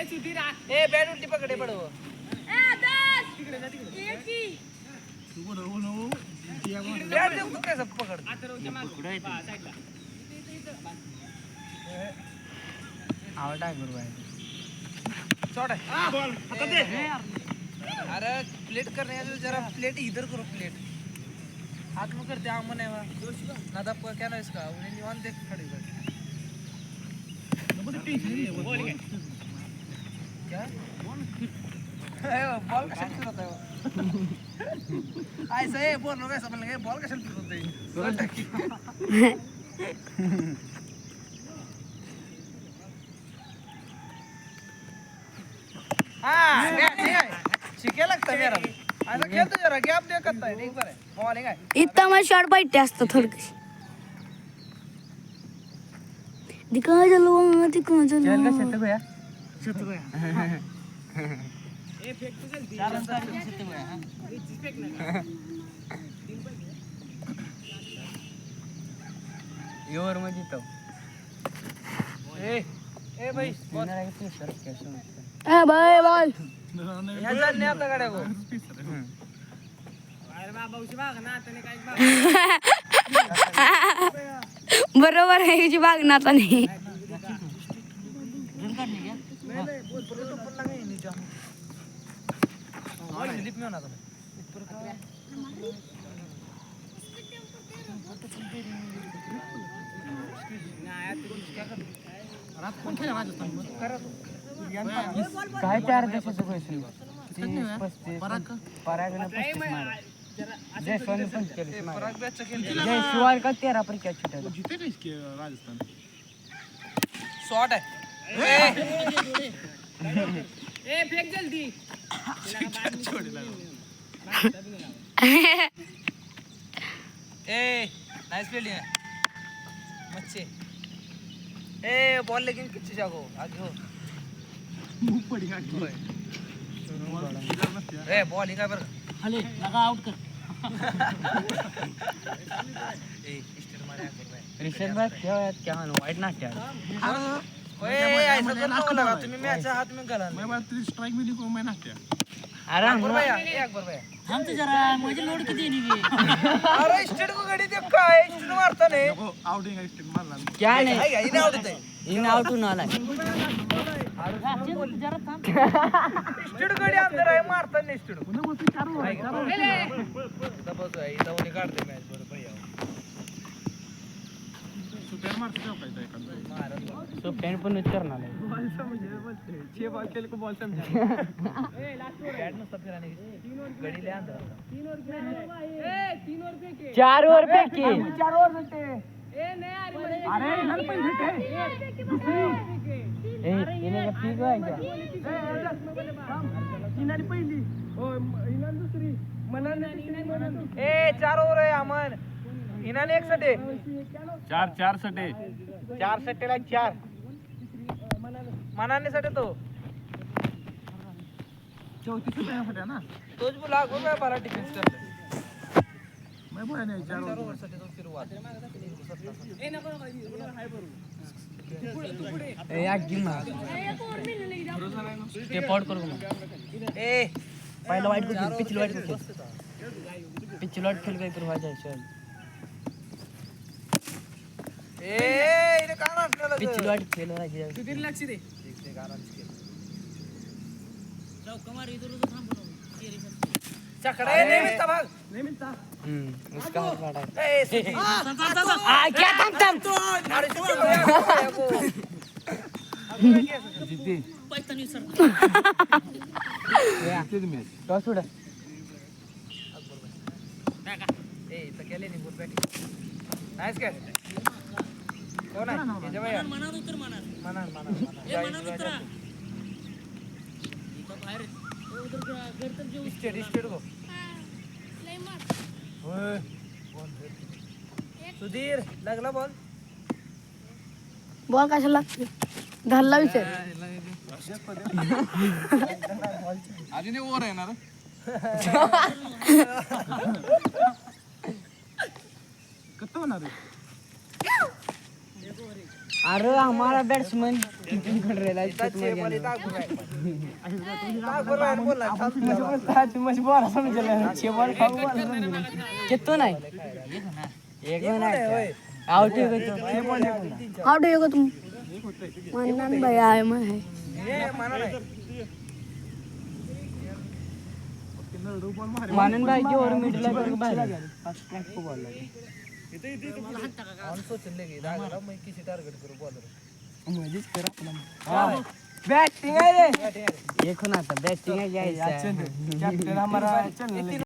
ए bat उलटी पकडे पडव bat देऊ तू कसं पकड आवड आहे गुरु छोटा अरे प्लेट करने जरा प्लेट इधर करो प्लेट हाथ में करते आम नहीं ना दब क्या ना इसका उन्हें निवान देख खड़े कर क्या बॉल का शॉट होता है ऐसा है बॉल लोग ऐसा बोलेंगे बॉल का शॉट होता है हाँ ठीक है शिके लगता है मेरा ऐसा खेलते जरा गैप दे करता है ठीक है बॉलिंग है इतना मैं शॉट पाइटे असतं थोडं दिखा चलो चल का शत गया ए फेंक तो जल्दी चल शत गया हां फेंक ना योर में जीतो ए भाई मेरा एक प्रेशर कैसे ए बाय बाय ह्या जाणे आता गाड्या गो अरे बाबा उशी बाग ना आता काय बरोबर आहे हिची बाग ना आता नाही बोल पर तो पण लागे नीचे और स्लिप में होना था ऊपर का ना आया तू क्या कर रात कोण खेळा राजस्थान करा काय चार देशाचं क्वेश्चन 35 पराग ना 35 मार जय सोनी पण केले पराग बॅच केले जय शिवाय का 13 पर कॅच छुटा जीते ना इसके राजस्थान शॉट है ए फेंक जल्दी छोड़ लगा ए नाइस फील्डिंग है मच्छे ए बॉल लेकिन किच्ची जागो आगे हो मुंह पड़ी आगे ए बॉल ही का पर हले लगा आउट कर ए स्टेट मारे कर भाई रिसेंट बात क्या वाइट ना क्या ओए ऐसा कर नको लगा तुम्ही मॅचच्या हात में गला मैं बात तेरी स्ट्राइक में देखो मैं ना क्या अरे अकबर भैया अकबर भैया थांब तू जरा माझी लोड किती आहे नी अरे स्टेट को गडी दे काय स्टेट मारता ने देखो आउटिंग है स्टिक मारला क्या नहीं हाय इने आवडत आहे इन आउट होऊन आलाय जरा थांब स्टेट गडी अंदर आहे मारता ने स्टेट पुन्हा मग चार दबस आहे धावणे काढते मॅच बरोबर भैया सुपर मारते जाऊ काय काय तो पेन पण विचारणार आहे बॉल समझे बोलते 6 बॉल खेल को बॉल समझा ए लास्ट ओवर बैट मस्त फिराने गडी ले अंदर 3 ओवर ए 3 ओवर फेंके 4 ओवर पैकी 4 ओवर फेंके ए नहीं अरे इधर पण फेंके ए इने का पीक आहे क्या इनानी पहिली ओ इनान दुसरी मनन ए 4 ओवर आहे अमन इनाने 1 सटे 4 सटे 4 सटेला 4 मनाने सटे तो 34 सटे ना तोच बोला गो मैं बारा डिफेंस कर ले मैं बोला नहीं 4 ओवर सटे तो सुरुवात ए नको हाय बरू ए या गिन ना ते पॉट करू मग ए पहिला वाईट को पिच वाईट को पिच वाईट खेल गई पर हो जाए चल ए इने का नाटलं पिच वाईट खेल रहा है तू तीन लक्ष दे देख आराम से जाऊ कमार इधर उधर थांब चकडा ए नाही मिळता भाग उसका हाथ काटा ए आ क्या थम अरे जीते पैतनी सर टॉस उड़ा ए इथं केले नाही गुड बॅटिंग नाईस कॅच कोण आहे हे भैया मनात उतर मनात मना ए मनात उतरा इथं बाहेर उधर घर तर जेऊ स्टेट गो होय सुधीर लागला बॉल बॉल कशाला लागते धरला विचार आधी नाही ओव्हर येणार कसं होणार अरे हमारा बैट्समैन कर रहा है कितना नाही एक नाही आउट आहे तो आउट आहे का तुम माननान भाई आहे मग आहे मानन भाई की और मिडला करके बाहर बैटिंग आहे रे ये कोण आता बैटिंग आहे